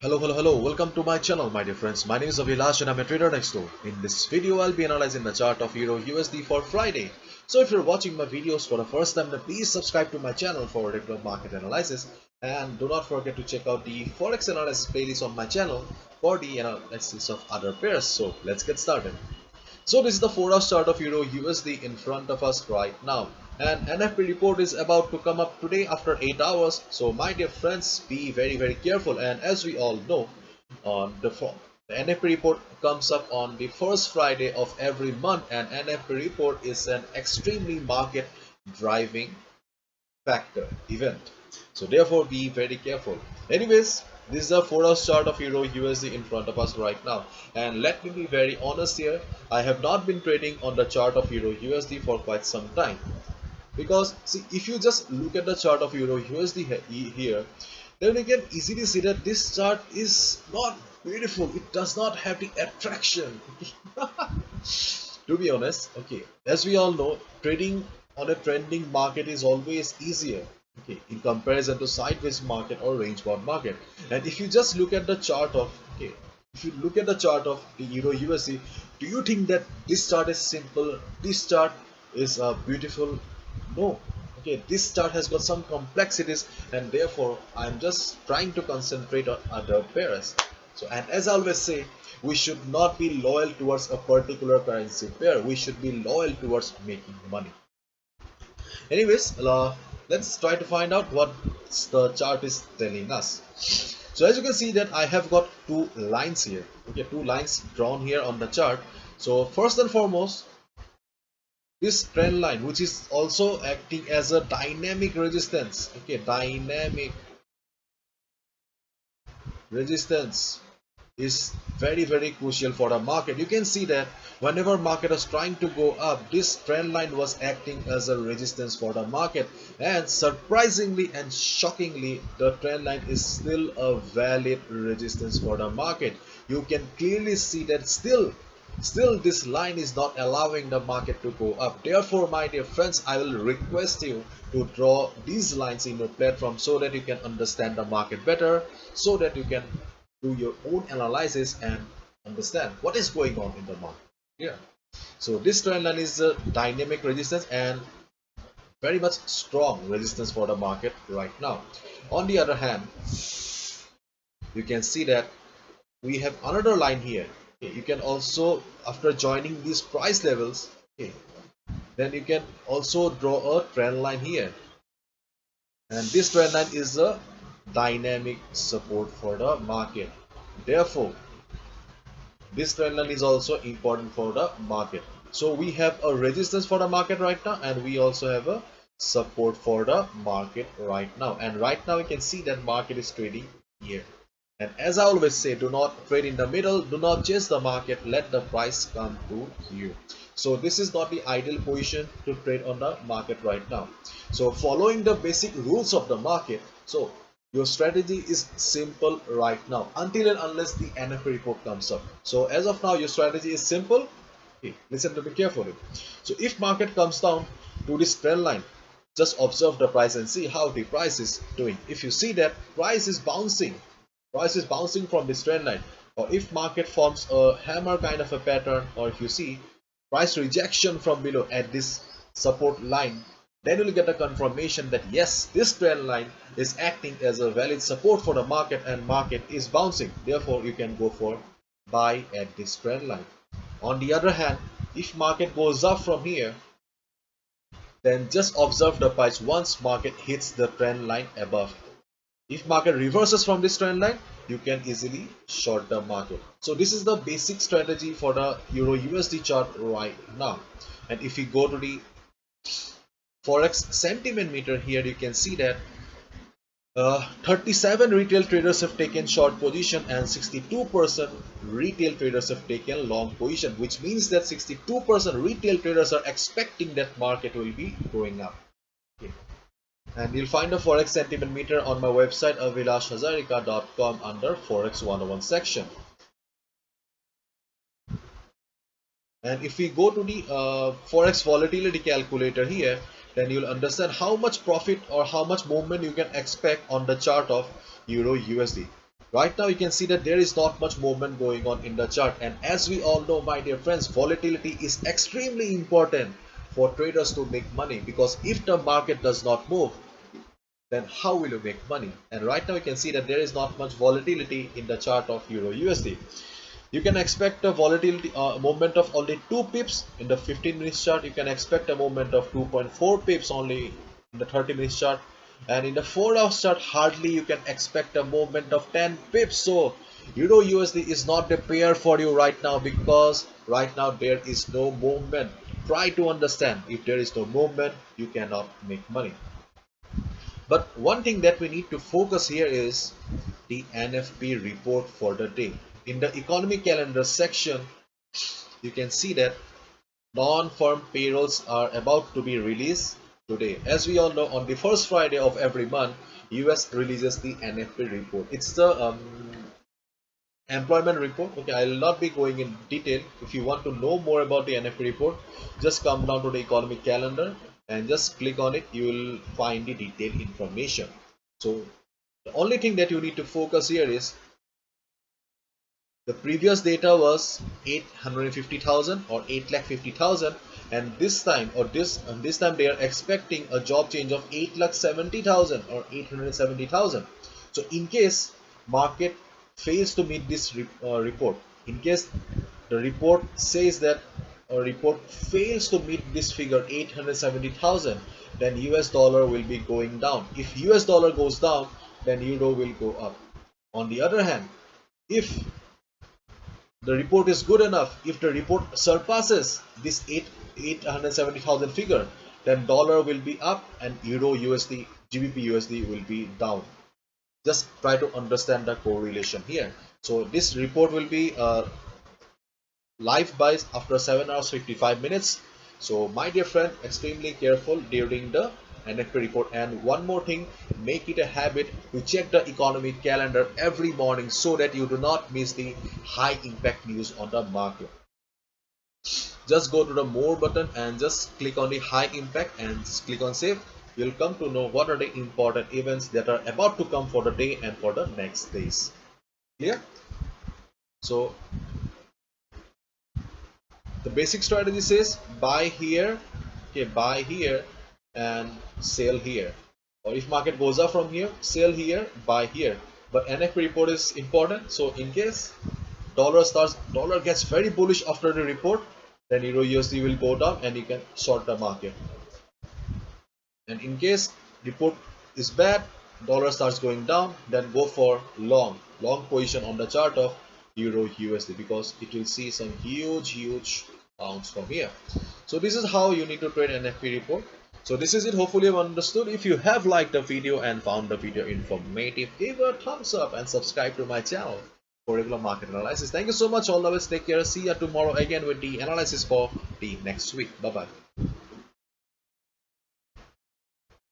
Hello. Welcome to my channel, my dear friends. My name is Abhilash and I'm a trader next door. In this video, I'll be analyzing the chart of Euro USD for Friday. So if you're watching my videos for the first time, then please subscribe to my channel for regular market analysis. And do not forget to check out the Forex analysis playlist on my channel for the analysis of other pairs. So let's get started. So this is the 4-hour chart of Euro USD in front of us right now. And NFP report is about to come up today after 8 hours. So my dear friends, be very careful. And as we all know, on the NFP report comes up on the first Friday of every month, and NFP report is an extremely market driving factor event. So therefore be very careful. Anyways, this is a 4-hour chart of Euro USD in front of us right now. And let me be very honest here, I have not been trading on the chart of Euro USD for quite some time. Because see, if you just look at the chart of Euro USD here, then you can easily see that this chart is not beautiful. It does not have the attraction. To be honest, okay, as we all know, trading on a trending market is always easier, okay, in comparison to sideways market or range bound market. And if you just look at the chart of, okay, if you look at the chart of the Euro USD, do you think that this chart is simple? This chart is beautiful? No. Okay, this chart has got some complexities, and therefore I'm just trying to concentrate on other pairs. So, and as I always say, we should not be loyal towards a particular currency pair. We should be loyal towards making money. Anyways, let's try to find out what the chart is telling us. So as you can see that I have got two lines here. Okay, two lines drawn here on the chart. So first and foremost, this trend line, which is also acting as a dynamic resistance. Okay, dynamic resistance is very crucial for the market. You can see that whenever market was trying to go up, this trend line was acting as a resistance for the market, and surprisingly and shockingly, the trend line is still a valid resistance for the market. You can clearly see that still this line is not allowing the market to go up. Therefore, my dear friends, I will request you to draw these lines in your platform so that you can understand the market better, so that you can do your own analysis and understand what is going on in the market. Yeah. So this trend line is a dynamic resistance and very much strong resistance for the market right now. On the other hand, you can see that we have another line here. Okay, you can also, after joining these price levels, okay, then you can also draw a trend line here, and this trend line is a dynamic support for the market. Therefore, this trend line is also important for the market. So we have a resistance for the market right now, and we also have a support for the market right now. And right now we can see that market is trading here. And as I always say, do not trade in the middle, do not chase the market, let the price come to you. So this is not the ideal position to trade on the market right now. So following the basic rules of the market, so your strategy is simple right now until and unless the NFP report comes up. So as of now, your strategy is simple. Okay, listen to me carefully. So if market comes down to this trend line, just observe the price and see how the price is doing. If you see that price is bouncing from this trend line, or if market forms a hammer kind of a pattern, or if you see price rejection from below at this support line, then you will get a confirmation that yes, this trend line is acting as a valid support for the market and market is bouncing. Therefore, you can go for buy at this trend line. On the other hand, if market goes up from here, then just observe the price once market hits the trend line above. If market reverses from this trend line, you can easily short the market. So this is the basic strategy for the Euro USD chart right now. And if we go to the Forex sentiment meter here, you can see that 37 retail traders have taken short position and 62% retail traders have taken long position, which means that 62% retail traders are expecting that market will be going up. Okay. And you'll find a Forex sentiment meter on my website abhilashhazarika.com under Forex 101 section. And if we go to the Forex volatility calculator here, then you'll understand how much profit or how much movement you can expect on the chart of Euro USD. Right now you can see that there is not much movement going on in the chart, and as we all know, my dear friends, volatility is extremely important for traders to make money, because if the market does not move, then how will you make money? And right now you can see that there is not much volatility in the chart of Euro USD. You can expect a volatility movement of only 2 pips in the 15 minutes chart. You can expect a movement of 2.4 pips only in the 30 minutes chart, and in the 4 hours chart hardly you can expect a movement of 10 pips. So Euro USD is not the pair for you right now, because right now there is no movement. Try to understand, if there is no movement you cannot make money. But one thing that we need to focus here is the NFP report for the day. In the economy calendar section, you can see that non-farm payrolls are about to be released today. As we all know, on the first Friday of every month, US releases the NFP report. It's the employment report. Okay, I will not be going in detail. If you want to know more about the NFP report, just come down to the economic calendar and just click on it. You will find the detailed information. So the only thing that you need to focus here is the previous data was 850,000 or 8,50,000, and this time they are expecting a job change of 8,70,000 or 870,000. So in case market fails to meet this report, in case the report says that a report fails to meet this figure 870,000, then US dollar will be going down. If US dollar goes down, then euro will go up. On the other hand, if the report is good enough, if the report surpasses this 870,000 figure, then dollar will be up and euro USD, GBP USD will be down. Just try to understand the correlation here. So this report will be live buys after 7 hours 55 minutes. So my dear friend, extremely careful during the NFP report. And one more thing, make it a habit to check the economic calendar every morning so that you do not miss the high impact news on the market. Just go to the more button and just click on the high impact and just click on save. You'll come to know what are the important events that are about to come for the day and for the next days. Clear? So the basic strategy says buy here, okay, buy here and sell here, or if market goes up from here, sell here, buy here. But NFP report is important, so in case dollar gets very bullish after the report, then euro USD will go down and you can short the market. And in case report is bad, dollar starts going down, then go for long position on the chart of euro USD, because it will see some huge bounce from here. So this is how you need to trade NFP report. So this is it. Hopefully you've understood. If you have liked the video and found the video informative, give a thumbs up and subscribe to my channel for regular market analysis. Thank you so much. All the best. Take care. See you tomorrow again with the analysis for the next week. Bye bye.